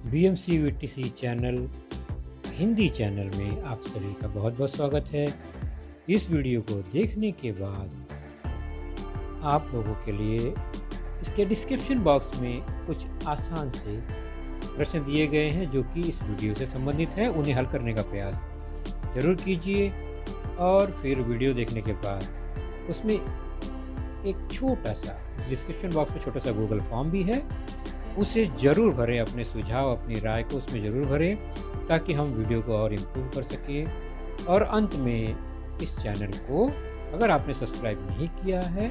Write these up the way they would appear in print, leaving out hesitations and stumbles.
BMCVTC channel Hindi channel में आप सभी का बहुत बहुत स्वागत है। इस वीडियो को देखने के बाद आप लोगों के लिए इसके डिस्क्रिप्शन बॉक्स में कुछ आसान से प्रश्न दिए गए हैं जो कि इस वीडियो से संबंधित है। उन्हें हल करने का प्रयास ज़रूर कीजिए और फिर वीडियो देखने के बाद उसमें एक छोटा सा डिस्क्रिप्शन बॉक्स में छोटा सा गूगल फॉर्म भी है, उसे ज़रूर भरें। अपने सुझाव अपनी राय को उसमें ज़रूर भरें ताकि हम वीडियो को और इम्प्रूव कर सकें। और अंत में इस चैनल को अगर आपने सब्सक्राइब नहीं किया है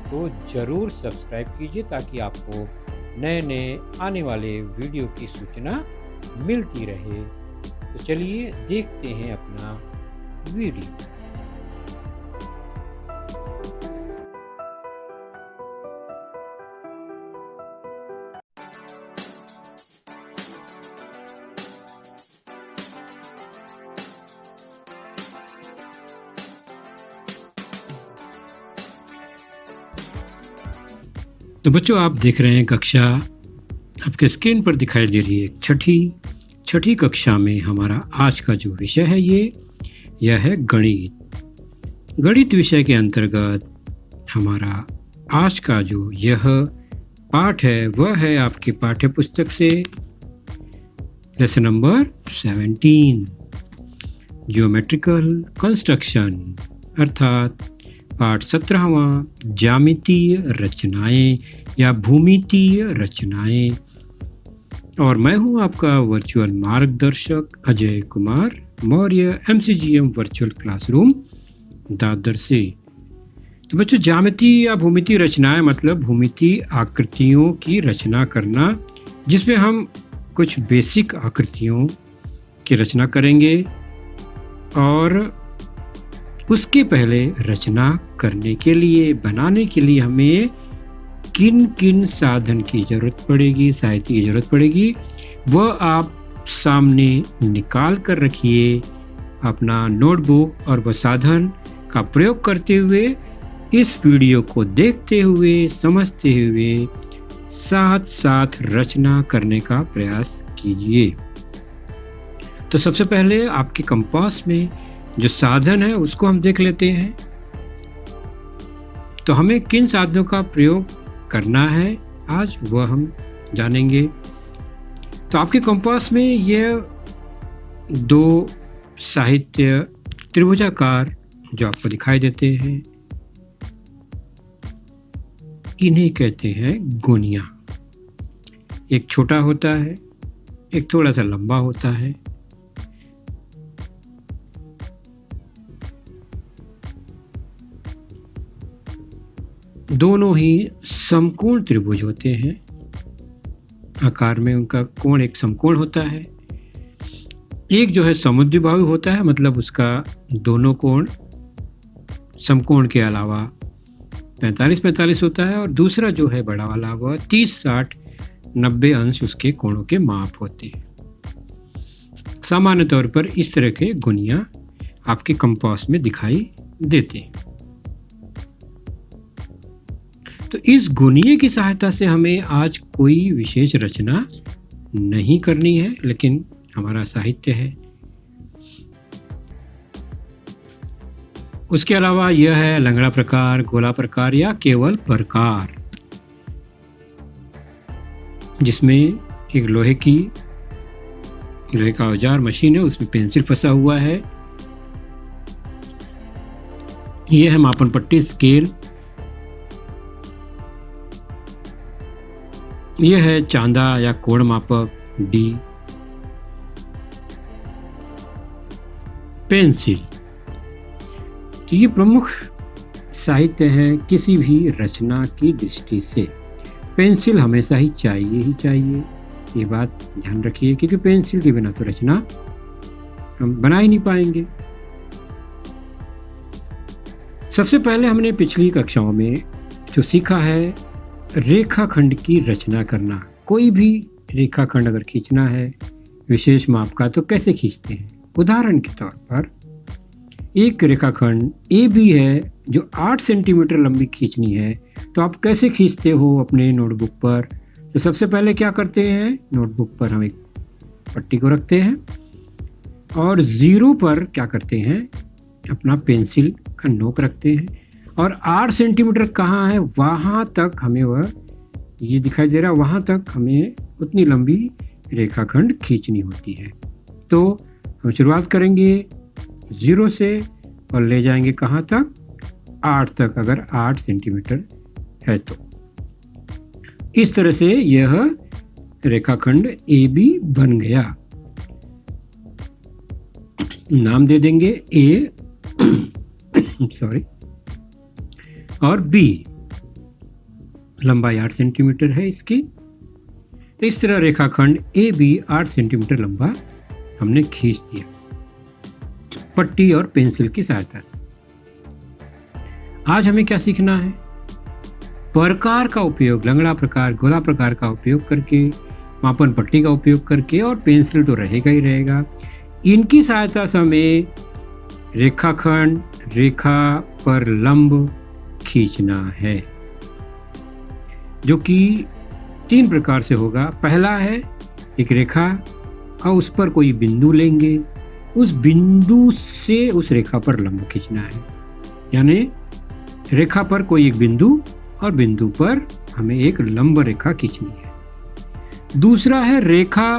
तो ज़रूर सब्सक्राइब कीजिए ताकि आपको नए नए आने वाले वीडियो की सूचना मिलती रहे। तो चलिए देखते हैं अपना वीडियो। तो बच्चों, आप देख रहे हैं कक्षा आपके स्क्रीन पर दिखाई दे रही है। छठी कक्षा में हमारा आज का जो विषय है यह है गणित। गणित विषय के अंतर्गत हमारा आज का जो यह पाठ है वह है आपकी पाठ्य पुस्तक से लेसन नंबर 17 ज्योमेट्रिकल कंस्ट्रक्शन अर्थात पाठ 17वां ज्यामितीय रचनाएं या भूमितीय रचनाएं। और मैं हूं आपका वर्चुअल मार्गदर्शक Ajay Kumar Maurya, MCGM virtual classroom Dadar से। तो बच्चों, ज्यामितीय या भूमितीय रचनाएं मतलब भूमितीय आकृतियों की रचना करना, जिसमें हम कुछ बेसिक आकृतियों की रचना करेंगे और उसके पहले रचना करने के लिए बनाने के लिए हमें किन किन साधन की ज़रूरत पड़ेगी, साहित्य की ज़रूरत पड़ेगी, वह आप सामने निकाल कर रखिए अपना नोटबुक और वह साधन का प्रयोग करते हुए इस वीडियो को देखते हुए समझते हुए साथ साथ रचना करने का प्रयास कीजिए। तो सबसे पहले आपके कंपास में जो साधन है उसको हम देख लेते हैं। तो हमें किन साधनों का प्रयोग करना है आज वह हम जानेंगे। तो आपके कंपास में यह दो साहित्य त्रिभुजाकार जो आपको दिखाई देते हैं, इन्हें कहते हैं गोनिया। एक छोटा होता है, एक थोड़ा सा लंबा होता है। दोनों ही समकोण त्रिभुज होते हैं। आकार में उनका कोण एक समकोण होता है। एक जो है समुद्विबाहु होता है, मतलब उसका दोनों कोण समकोण के अलावा 45-45 होता है। और दूसरा जो है बड़ा वाला वह 30-60-90 अंश उसके कोणों के माप होते हैं। सामान्य तौर पर इस तरह के गुनिया आपके कंपास में दिखाई देते हैं। तो इस गुनिये की सहायता से हमें आज कोई विशेष रचना नहीं करनी है, लेकिन हमारा साहित्य है। उसके अलावा यह है लंगड़ा प्रकार, गोला प्रकार या केवल प्रकार, जिसमें एक लोहे का औजार मशीन है, उसमें पेंसिल फंसा हुआ है। यह है मापन पट्टी स्केल। यह है चांदा या कोण मापक D। पेंसिल। तो ये प्रमुख साहित्य है किसी भी रचना की दृष्टि से। पेंसिल हमेशा ही चाहिए, ये बात ध्यान रखिए, क्योंकि पेंसिल के बिना तो रचना हम बना ही नहीं पाएंगे। सबसे पहले हमने पिछली कक्षाओं में जो सीखा है रेखाखंड की रचना करना। कोई भी रेखाखंड अगर खींचना है विशेष माप का तो कैसे खींचते हैं। उदाहरण के तौर पर एक रेखाखंड AB है जो 8 सेंटीमीटर लंबी खींचनी है, तो आप कैसे खींचते हो अपने नोटबुक पर। तो सबसे पहले क्या करते हैं, नोटबुक पर हम एक पट्टी को रखते हैं और 0 पर क्या करते हैं, अपना पेंसिल का नोक रखते हैं और 8 सेंटीमीटर कहाँ है वहाँ तक हमें वह ये दिखाई दे रहा है, वहाँ तक हमें उतनी लंबी रेखाखंड खींचनी होती है। तो हम शुरुआत करेंगे 0 से और ले जाएंगे कहाँ तक, 8 तक, अगर 8 सेंटीमीटर है तो। इस तरह से यह रेखाखंड AB बन गया। नाम दे देंगे A सॉरी और B। लंबाई 8 सेंटीमीटर है इसकी। तो इस तरह रेखाखंड AB 8 सेंटीमीटर लंबा हमने खींच दिया पट्टी और पेंसिल की सहायता से। आज हमें क्या सीखना है, प्रकार का उपयोग, लंगड़ा प्रकार, गोला प्रकार का उपयोग करके, मापन पट्टी का उपयोग करके और पेंसिल तो रहेगा ही रहेगा, इनकी सहायता से हमें रेखाखंड, रेखा पर लंब खींचना है, जो कि 3 प्रकार से होगा। पहला है एक रेखा और उस पर कोई बिंदु लेंगे, उस बिंदु से उस रेखा पर लंब खींचना है, यानी रेखा पर कोई एक बिंदु और बिंदु पर हमें एक लंब रेखा खींचनी है। दूसरा है रेखा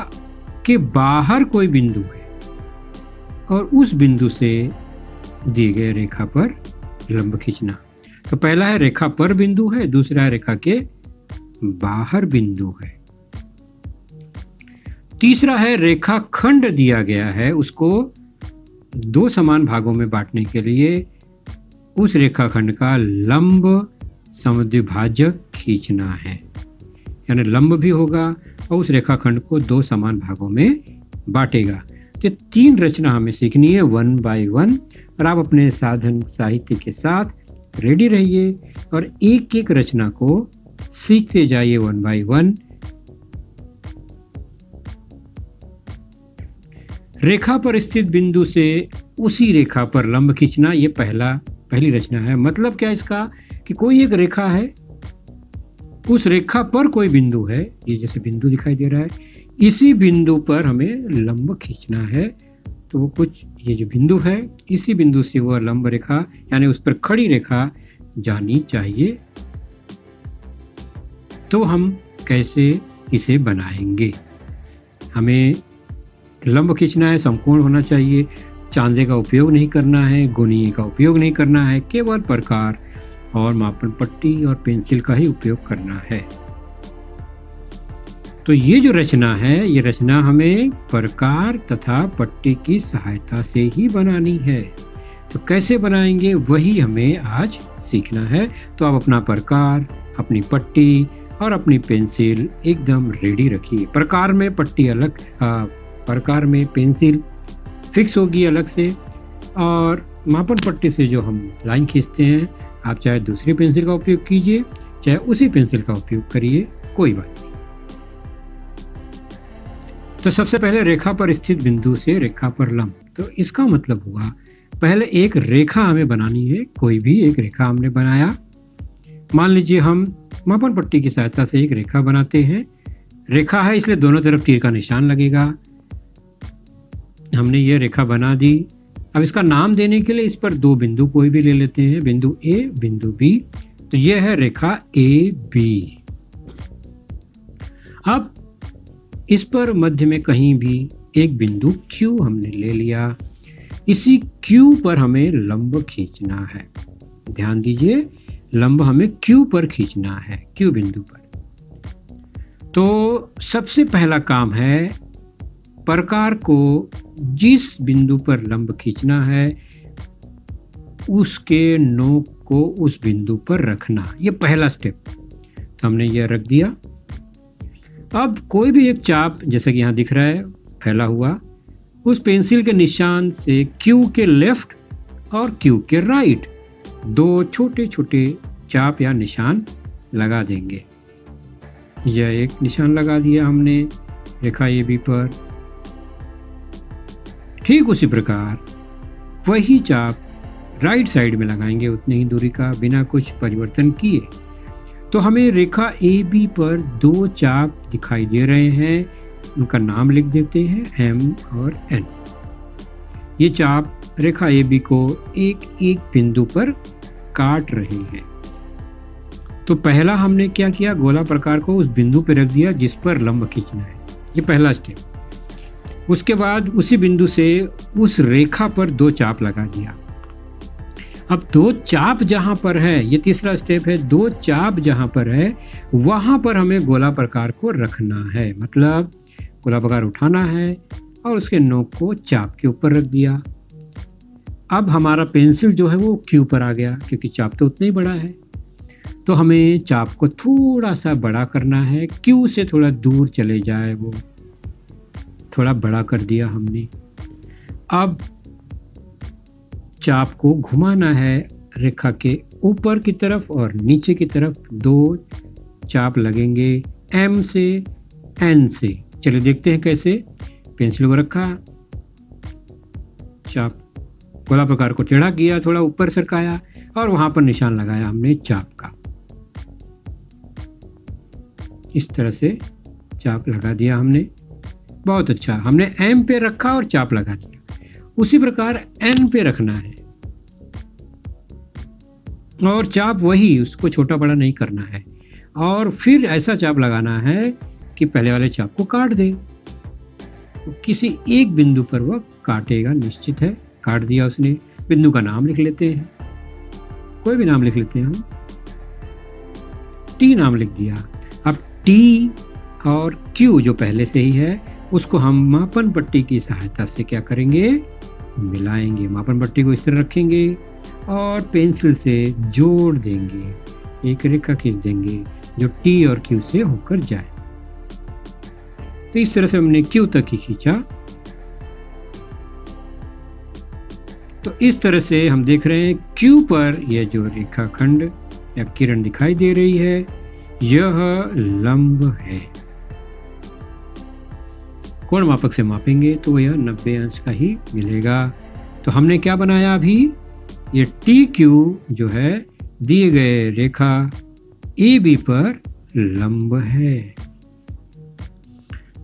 के बाहर कोई बिंदु है और उस बिंदु से दिए गए रेखा पर लंब खींचना। तो पहला है रेखा पर बिंदु है, दूसरा है रेखा के बाहर बिंदु है, तीसरा है रेखाखंड दिया गया है, उसको 2 समान भागों में बांटने के लिए उस रेखाखंड का लंब समद्विभाजक खींचना है, यानी लंब भी होगा और उस रेखाखंड को 2 समान भागों में बांटेगा। तो 3 रचना हमें सीखनी है 1 बाय 1 और आप अपने साधन साहित्य के साथ रेडी रहिए और एक एक रचना को सीखते जाइए 1 बाय 1। रेखा पर स्थित बिंदु से उसी रेखा पर लंब खींचना, ये पहली रचना है। मतलब क्या इसका कि कोई एक रेखा है, उस रेखा पर कोई बिंदु है, ये जैसे बिंदु दिखाई दे रहा है, इसी बिंदु पर हमें लंब खींचना है। तो वो कुछ ये जो बिंदु है, इसी बिंदु से वह लंब रेखा यानी उस पर खड़ी रेखा जानी चाहिए। तो हम कैसे इसे बनाएंगे, हमें लंब खींचना है, समकोण होना चाहिए, चांदे का उपयोग नहीं करना है, गोनीय का उपयोग नहीं करना है, केवल प्रकार और मापन पट्टी और पेंसिल का ही उपयोग करना है। तो ये जो रचना है, ये रचना हमें प्रकार तथा पट्टी की सहायता से ही बनानी है। तो कैसे बनाएंगे वही हमें आज सीखना है। तो आप अपना प्रकार, अपनी पट्टी और अपनी पेंसिल एकदम रेडी रखिए। प्रकार में पट्टी अलग, प्रकार में पेंसिल फिक्स होगी अलग से, और मापन पट्टी से जो हम लाइन खींचते हैं, आप चाहे दूसरी पेंसिल का उपयोग कीजिए, चाहे उसी पेंसिल का उपयोग करिए, कोई बात नहीं। तो सबसे पहले रेखा पर स्थित बिंदु से रेखा पर लंब। तो इसका मतलब हुआ पहले एक रेखा हमें बनानी है, कोई भी एक रेखा हमने बनाया। मान लीजिए हम मापन पट्टी की सहायता से एक रेखा बनाते हैं। रेखा है इसलिए दोनों तरफ तीर का निशान लगेगा। हमने ये रेखा बना दी। अब इसका नाम देने के लिए इस पर 2 बिंदु कोई भी ले लेते हैं, बिंदु A, बिंदु B। तो यह है रेखा AB। अब इस पर मध्य में कहीं भी एक बिंदु Q हमने ले लिया। इसी Q पर हमें लंब खींचना है। ध्यान दीजिए, लंब हमें Q पर खींचना है, Q बिंदु पर। तो सबसे पहला काम है प्रकार को जिस बिंदु पर लंब खींचना है उसके नोक को उस बिंदु पर रखना। ये पहला स्टेप। तो हमने ये रख दिया। अब कोई भी एक चाप, जैसा कि यहाँ दिख रहा है फैला हुआ, उस पेंसिल के निशान से Q के लेफ्ट और Q के राइट 2 छोटे छोटे चाप या निशान लगा देंगे। यह एक निशान लगा दिया हमने रेखा AB पर। ठीक उसी प्रकार वही चाप राइट साइड में लगाएंगे, उतनी ही दूरी का, बिना कुछ परिवर्तन किए। तो हमें रेखा AB पर 2 चाप दिखाई दे रहे हैं, उनका नाम लिख देते हैं, एम और एन। ये चाप रेखा ए बी को एक एक बिंदु पर काट रही है। तो पहला हमने क्या किया, गोला प्रकार को उस बिंदु पर रख दिया जिस पर लंब खींचना है, ये पहला स्टेप। उसके बाद उसी बिंदु से उस रेखा पर दो चाप लगा दिया। अब दो चाप जहां पर है, ये तीसरा स्टेप है, दो चाप जहां पर है वहां पर हमें गोला प्रकार को रखना है। मतलब गोला प्रकार उठाना है और उसके नोक को चाप के ऊपर रख दिया। अब हमारा पेंसिल जो है वो क्यू पर आ गया, क्योंकि चाप तो उतना ही बड़ा है। तो हमें चाप को थोड़ा सा बड़ा करना है, क्यू से थोड़ा दूर चले जाए, वो थोड़ा बड़ा कर दिया हमने। अब चाप को घुमाना है रेखा के ऊपर की तरफ और नीचे की तरफ। दो चाप लगेंगे एम से एन से। चलिए देखते हैं कैसे। पेंसिल को रखा, चाप गोला प्रकार को टेढ़ा किया, थोड़ा ऊपर सरकाया और वहां पर निशान लगाया हमने चाप का। इस तरह से चाप लगा दिया हमने। बहुत अच्छा, हमने एम पे रखा और चाप लगा दिया। उसी प्रकार एन पे रखना है और चाप वही, उसको छोटा बड़ा नहीं करना है। और फिर ऐसा चाप लगाना है कि पहले वाले चाप को काट दे। तो किसी एक बिंदु पर वह काटेगा, निश्चित है। काट दिया उसने। बिंदु का नाम लिख लेते हैं, कोई भी नाम लिख लेते हैं हम। टी नाम लिख दिया। अब टी और क्यू जो पहले से ही है उसको हम मापन पट्टी की सहायता से क्या करेंगे, मिलाएंगे। मापन पट्टी को इस तरह रखेंगे और पेंसिल से जोड़ देंगे, एक रेखा खींच देंगे जो टी और क्यू से होकर जाए। तो इस तरह से हमने क्यू तक ही खींचा। तो इस तरह से हम देख रहे हैं क्यू पर यह जो रेखाखंड या किरण दिखाई दे रही है यह लंब है। कोण मापक से मापेंगे तो यह 90 अंश का ही मिलेगा। तो हमने क्या बनाया अभी, ये टी क्यू जो है दिए गए रेखा ए बी पर लंब है।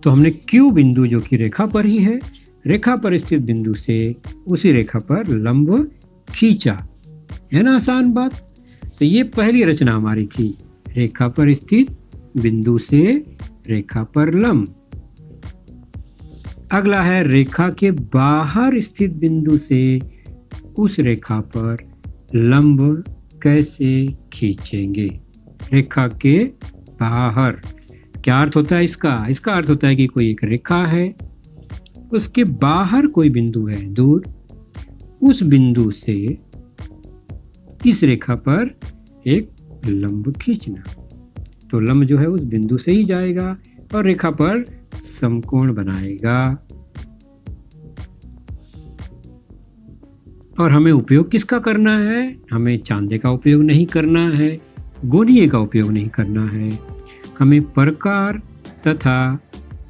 तो हमने क्यू बिंदु जो कि रेखा पर ही है, रेखा पर स्थित बिंदु से उसी रेखा पर लंब खींचा। है ना आसान बात। तो ये पहली रचना हमारी थी, रेखा पर स्थित बिंदु से रेखा पर लंब। अगला है रेखा के बाहर स्थित बिंदु से उस रेखा पर लंब कैसे खींचेंगे। रेखा के बाहर क्या अर्थ होता है इसका? इसका अर्थ होता है कि कोई एक रेखा है, उसके बाहर कोई बिंदु है दूर, उस बिंदु से इस रेखा पर एक लंब खींचना। तो लंब जो है उस बिंदु से ही जाएगा और रेखा पर समकोण बनाएगा। और हमें उपयोग किसका करना है? हमें चांदे का उपयोग नहीं करना है, गोनिये का उपयोग नहीं करना है। हमें प्रकार तथा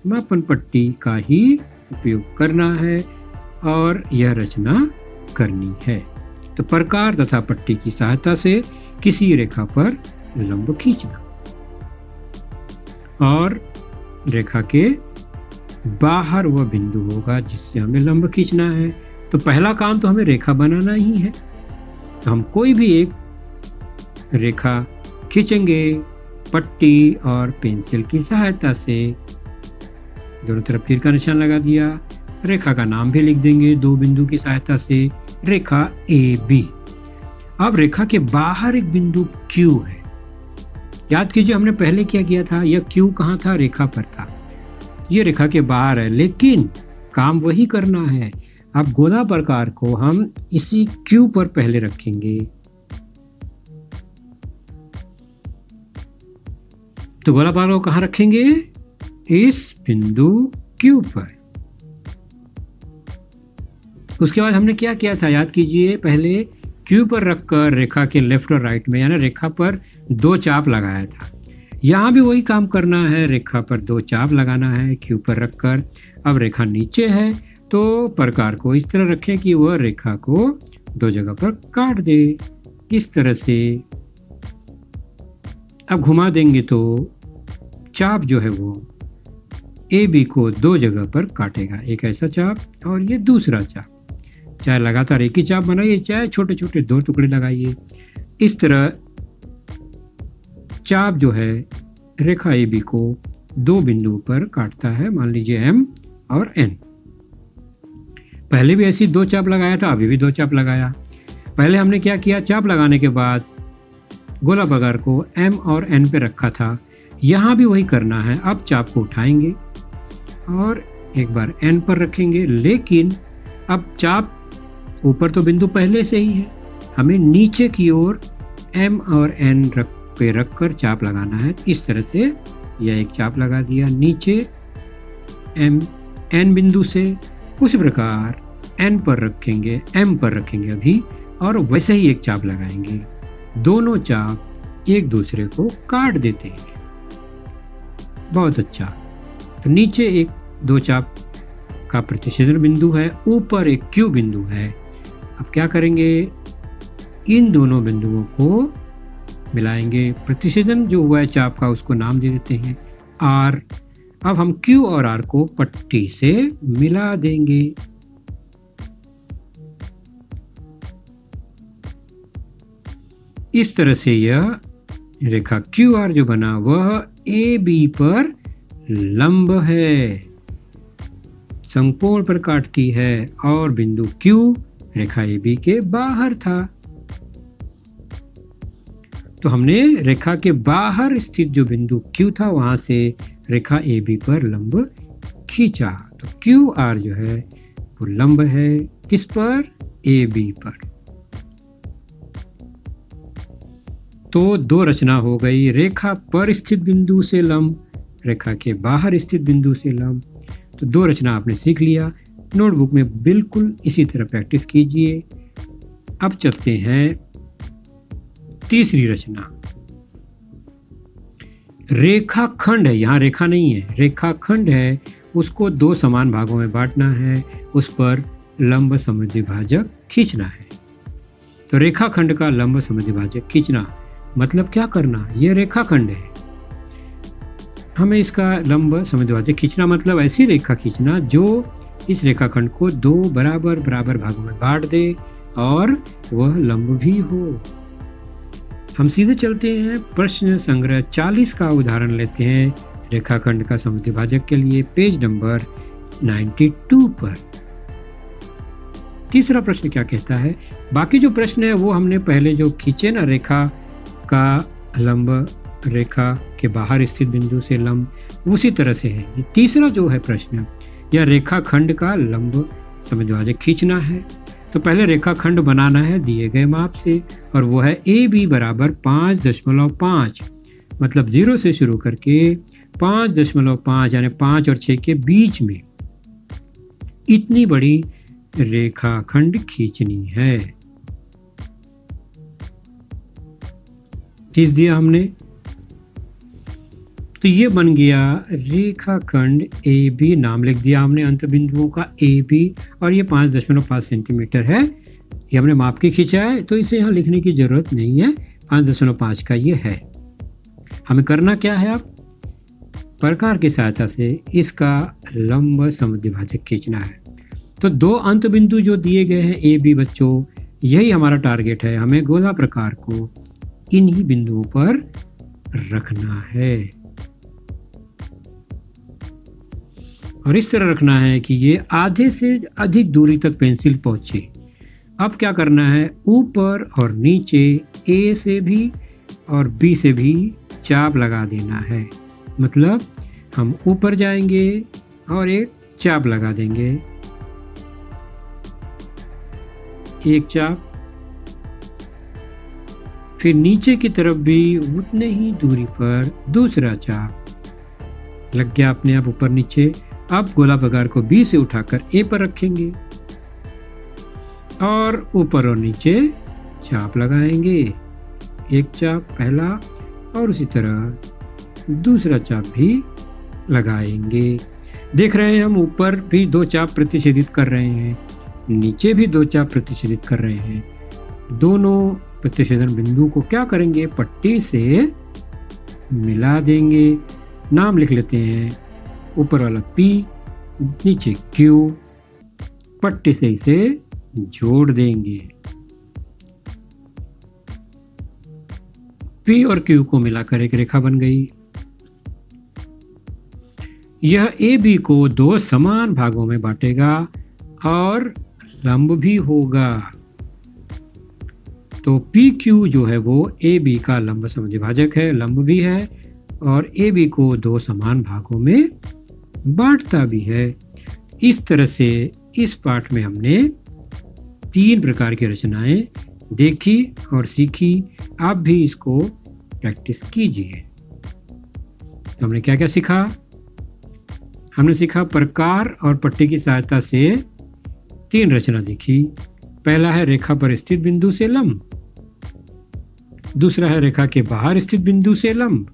मापन पट्टी का ही उपयोग करना है और यह रचना करनी है। तो प्रकार तथा पट्टी की सहायता से किसी रेखा पर लंब खींचना और रेखा के बाहर वह बिंदु होगा जिससे हमें लंब खींचना है। तो पहला काम तो हमें रेखा बनाना ही है। तो हम कोई भी एक रेखा खींचेंगे पट्टी और पेंसिल की सहायता से। दोनों तरफ तीर का निशान लगा दिया। रेखा का नाम भी लिख देंगे दो बिंदु की सहायता से, रेखा ए बी। अब रेखा के बाहर एक बिंदु क्यू है। याद कीजिए हमने पहले क्या किया था, यह क्यू कहाँ था? रेखा पर था। ये रेखा के बाहर है लेकिन काम वही करना है। अब गोला प्रकार को हम इसी क्यू पर पहले रखेंगे। तो गोला प्रकार को कहाँ रखेंगे? इस बिंदु क्यू पर। उसके बाद हमने क्या किया था याद कीजिए, पहले क्यू पर रखकर रेखा के लेफ्ट और राइट में यानी रेखा पर दो चाप लगाया था। यहाँ भी वही काम करना है, रेखा पर दो चाप लगाना है क्यू पर रखकर। अब रेखा नीचे है तो प्रकार को इस तरह रखें कि वह रेखा को दो जगह पर काट दे। इस तरह से अब घुमा देंगे तो चाप जो है वो ए बी को दो जगह पर काटेगा, एक ऐसा चाप और ये दूसरा चाप। चाहे लगातार एक ही चाप बनाइए, चाहे छोटे छोटे दो टुकड़े लगाइए। इस तरह चाप जो है रेखा ए बी को दो बिंदुओं पर काटता है, मान लीजिए एम और एन। पहले भी ऐसी दो चाप लगाया था, अभी भी दो चाप लगाया। पहले हमने क्या किया, चाप लगाने के बाद गोला बगार को एम और एन पे रखा था। यहाँ भी वही करना है। अब चाप को उठाएंगे और एक बार एन पर रखेंगे, लेकिन अब चाप ऊपर तो बिंदु पहले से ही है, हमें नीचे की ओर एम और एन पे रख कर चाप लगाना है। इस तरह से यह एक चाप लगा दिया नीचे एम एन बिंदु से। उसी प्रकार एन पर रखेंगे, एम पर रखेंगे अभी, और वैसे ही एक चाप लगाएंगे। दोनों चाप एक दूसरे को काट देते हैं। बहुत अच्छा। तो नीचे एक दो चाप का प्रतिच्छेदन बिंदु है, ऊपर एक क्यू बिंदु है। अब क्या करेंगे, इन दोनों बिंदुओं को मिलाएंगे। प्रतिच्छेदन जो हुआ है चाप का उसको नाम दे देते हैं आर। अब हम क्यू और आर को पट्टी से मिला देंगे। इस तरह से यह रेखा क्यू आर जो बना वह ए बी पर लंब है, समकोण पर काटती है, और बिंदु क्यू रेखा ए बी के बाहर था। तो हमने रेखा के बाहर स्थित जो बिंदु क्यू था वहां से रेखा ए बी पर लंब खींचा। तो क्यू आर जो है वो लंब है किस पर, ए बी पर। तो दो रचना हो गई, रेखा पर स्थित बिंदु से लंब, रेखा के बाहर स्थित बिंदु से लंब। तो दो रचना आपने सीख लिया। नोटबुक में बिल्कुल इसी तरह प्रैक्टिस कीजिए। अब चलते हैं तीसरी रचना। रेखाखंड है, यहाँ रेखा नहीं है, रेखाखंड है, उसको दो समान भागों में बांटना है, उस पर लंब समद्विभाजक खींचना है। तो रेखाखंड का लंब समद्विभाजक खींचना मतलब क्या करना, यह रेखाखंड है, हमें इसका लंब समद्विभाजक खींचना मतलब ऐसी रेखा खींचना जो इस रेखाखंड को दो बराबर बराबर भागों में बांट दे और वह लंब भी हो। हम सीधे चलते हैं प्रश्न संग्रह 40 का उदाहरण लेते हैं रेखाखंड का समद्विभाजक के लिए, पेज नंबर 92 पर। तीसरा प्रश्न क्या कहता है, बाकी जो प्रश्न है वो हमने पहले जो खींचे ना रेखा का लंब रेखा के बाहर स्थित बिंदु से लंब, उसी तरह से है। ये तीसरा जो है प्रश्न, यह रेखाखंड का लंब समद्विभाजक खींचना है। तो पहले रेखाखंड बनाना है दिए गए माप से, और वो है ए बी बराबर 5.5, मतलब 0 से शुरू करके 5.5 यानी 5 और 6 के बीच में इतनी बड़ी रेखाखंड खींचनी है। खींच दिया हमने, तो ये बन गया रेखाखंड ए बी। नाम लिख दिया हमने अंत बिंदुओं का ए बी, और ये 5.5 सेंटीमीटर है। ये हमने माप के खींचा है, तो इसे यहाँ लिखने की जरूरत नहीं है, 5.5 का ये है। हमें करना क्या है, अब प्रकार की सहायता से इसका लंब समद्विभाजक खींचना है। तो दो अंत बिंदु जो दिए गए हैं ए बी बच्चों, यही हमारा टारगेट है। हमें गोला प्रकार को इन्हीं बिंदुओं पर रखना है, और इस तरह रखना है कि ये आधे से अधिक दूरी तक पेंसिल पहुंचे। अब क्या करना है, ऊपर और नीचे ए से भी और बी से भी चाप लगा देना है। मतलब हम ऊपर जाएंगे और एक चाप लगा देंगे, एक चाप, फिर नीचे की तरफ भी उतने ही दूरी पर दूसरा चाप लग गया अपने आप ऊपर नीचे। अब गोला प्रकार को बी से उठाकर ए पर रखेंगे और ऊपर और नीचे चाप लगाएंगे, एक चाप पहला और उसी तरह दूसरा चाप भी लगाएंगे। देख रहे हैं हम ऊपर भी दो चाप प्रतिच्छेदित कर रहे हैं, नीचे भी दो चाप प्रतिच्छेदित कर रहे हैं। दोनों प्रतिच्छेदन बिंदु को क्या करेंगे, पट्टी से मिला देंगे। नाम लिख लेते हैं ऊपर वाला P, नीचे Q, पट्टी से इसे जोड़ देंगे। P और Q को मिलाकर एक रेखा बन गई। यह AB को दो समान भागों में बांटेगा और लंब भी होगा। तो PQ जो है वो AB का लंब समद्विभाजक है, लंब भी है और AB को दो समान भागों में बांटता भी है। इस तरह से इस पाठ में हमने 3 प्रकार की रचनाएं देखी और सीखी। आप भी इसको प्रैक्टिस कीजिए। तो हमने क्या क्या सीखा? हमने सीखा प्रकार और पट्टी की सहायता से 3 रचना देखी। पहला है रेखा पर स्थित बिंदु से लंब, दूसरा है रेखा के बाहर स्थित बिंदु से लंब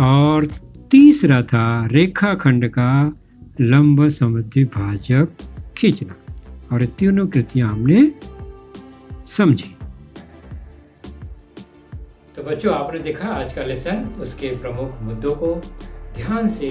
और तीसरा था रेखाखंड का लंब समद्विभाजक खींचना। और ये तीनों कृतियां हमने समझी। तो बच्चों, आपने देखा आज का लेसन, उसके प्रमुख मुद्दों को ध्यान से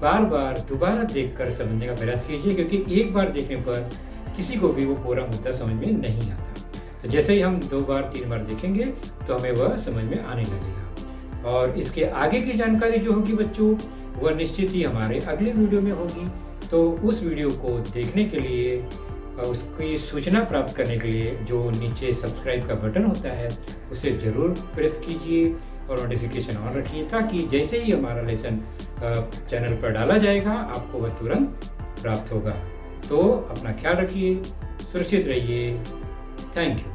बार बार दोबारा देखकर समझने का प्रयास कीजिए, क्योंकि एक बार देखने पर किसी को भी वो पूरा मुद्दा समझ में नहीं आता। तो जैसे ही हम 2 बार 3 बार देखेंगे तो हमें वह समझ में आने लगेगा। और इसके आगे की जानकारी जो होगी बच्चों, वह निश्चित ही हमारे अगले वीडियो में होगी। तो उस वीडियो को देखने के लिए, उसकी सूचना प्राप्त करने के लिए जो नीचे सब्सक्राइब का बटन होता है उसे ज़रूर प्रेस कीजिए और नोटिफिकेशन ऑन रखिए, ताकि जैसे ही हमारा लेसन चैनल पर डाला जाएगा आपको वह तुरंत प्राप्त होगा। तो अपना ख्याल रखिए, सुरक्षित रहिए। Thank you.